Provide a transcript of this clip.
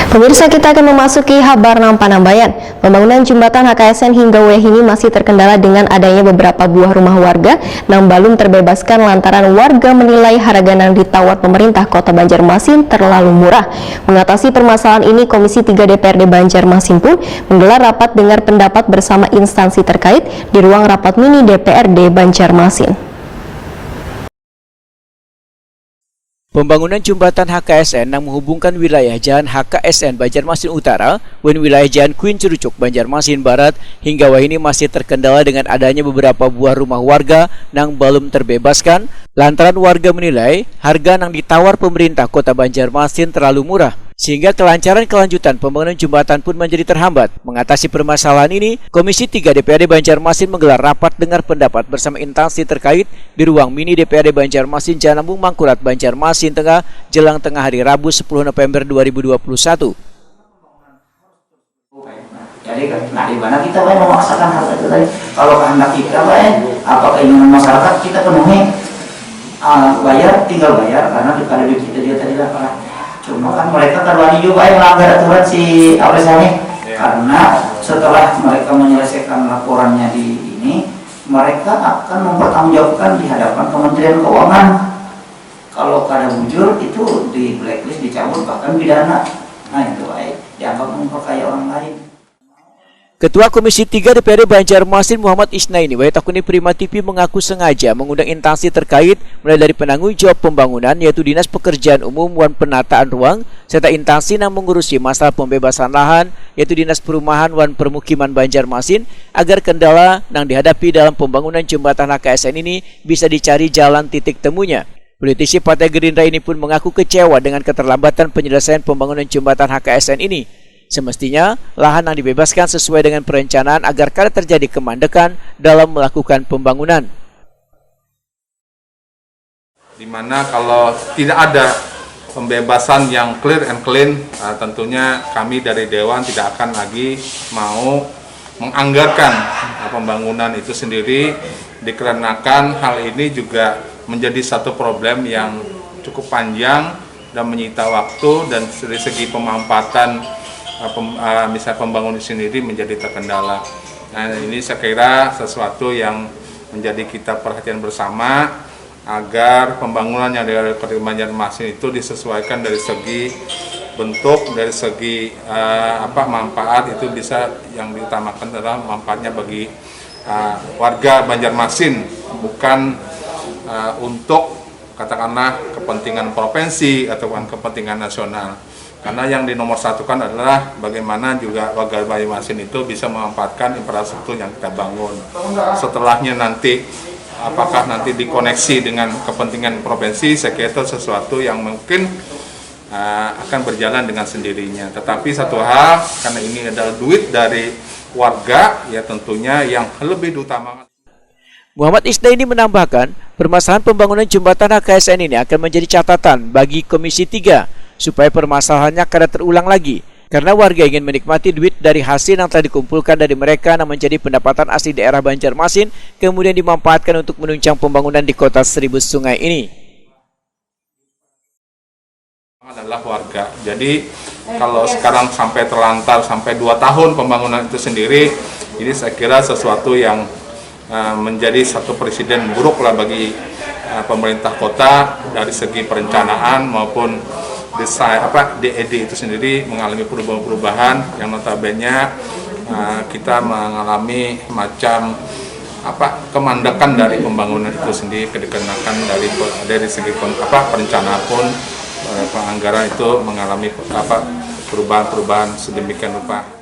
Pemirsa, kita akan memasuki Habarnam Panambayan. Pembangunan jembatan HKSN hingga Wehini masih terkendala dengan adanya beberapa buah rumah warga yang belum terbebaskan lantaran warga menilai harga yang ditawar pemerintah Kota Banjarmasin terlalu murah. Mengatasi permasalahan ini, Komisi 3 DPRD Banjarmasin pun menggelar rapat dengar pendapat bersama instansi terkait di ruang rapat mini DPRD Banjarmasin. Pembangunan jembatan HKSN yang menghubungkan wilayah Jalan HKSN Banjarmasin Utara dan wilayah Jalan Queen Curucuk Banjarmasin Barat hingga Wahini masih terkendala dengan adanya beberapa buah rumah warga yang belum terbebaskan lantaran warga menilai harga yang ditawar pemerintah Kota Banjarmasin terlalu murah. Sehingga kelancaran kelanjutan pembangunan jembatan pun menjadi terhambat. Mengatasi permasalahan ini, Komisi 3 DPRD Banjarmasin menggelar rapat dengar pendapat bersama instansi terkait di ruang mini DPRD Banjarmasin Jalan Lambung Mangkurat Banjarmasin Tengah jelang tengah hari Rabu 10 November 2021. Jadi di mana kita memaksakan hal itu tadi. Kalau kehendak kita apa keinginan masyarakat kita penuhi, bayar tinggal bayar karena ada duit kita dia tadi lah. Cuma kan mereka karuani juga yang melanggar aturan si Apresani karena setelah mereka menyelesaikan laporannya di ini, mereka akan mempertanggungjawabkan di hadapan Kementerian Keuangan. Kalau kada bujur itu di blacklist, dicabut, bahkan pidana. Nah itu dianggap memperkaya orang lain. Ketua Komisi 3 DPRD Banjarmasin Muhammad Isnaini Waitakuni Prima TV mengaku sengaja mengundang instansi terkait mulai dari penanggung jawab pembangunan yaitu Dinas Pekerjaan Umum dan Penataan Ruang serta instansi yang mengurusi masalah pembebasan lahan yaitu Dinas Perumahan dan Permukiman Banjarmasin agar kendala yang dihadapi dalam pembangunan jembatan HKSN ini bisa dicari jalan titik temunya. Politisi Partai Gerindra ini pun mengaku kecewa dengan keterlambatan penyelesaian pembangunan jembatan HKSN ini. Semestinya, lahan yang dibebaskan sesuai dengan perencanaan agar kada terjadi kemandekan dalam melakukan pembangunan. Dimana kalau tidak ada pembebasan yang clear and clean, tentunya kami dari Dewan tidak akan lagi mau menganggarkan pembangunan itu sendiri, dikarenakan hal ini juga menjadi satu problem yang cukup panjang dan menyita waktu dan dari segi pemanfaatan misal pembangunan sendiri menjadi terkendala. Nah ini saya kira sesuatu yang menjadi kita perhatian bersama agar pembangunan yang dilakukan di Banjarmasin itu disesuaikan dari segi bentuk, dari segi manfaat itu bisa yang diutamakan adalah manfaatnya bagi warga Banjarmasin, bukan untuk katakanlah kepentingan provinsi atau kepentingan nasional. Karena yang dinomorsatukan adalah bagaimana juga warga Banjarmasin itu bisa memanfaatkan infrastruktur yang kita bangun. Setelahnya nanti, apakah nanti dikoneksi dengan kepentingan provinsi, saya kira itu sesuatu yang mungkin akan berjalan dengan sendirinya. Tetapi satu hal, karena ini adalah duit dari warga, ya tentunya yang lebih diutamakan. Muhammad Isnaini menambahkan, permasalahan pembangunan jembatan HKSN ini akan menjadi catatan bagi Komisi 3 supaya permasalahannya kada terulang lagi. Karena warga ingin menikmati duit dari hasil yang telah dikumpulkan dari mereka yang menjadi pendapatan asli daerah Banjarmasin kemudian dimanfaatkan untuk menunjang pembangunan di kota Seribu Sungai ini. Adalah warga. Jadi kalau sekarang sampai terlantar sampai 2 tahun pembangunan itu sendiri, ini saya kira sesuatu yang menjadi satu presiden buruk lah bagi pemerintah kota dari segi perencanaan maupun DED itu sendiri mengalami perubahan-perubahan yang notabene kita mengalami macam kemandekan dari pembangunan itu sendiri, dikarenakan dari segi perencanaan pun penganggaran itu mengalami perubahan-perubahan sedemikian rupa.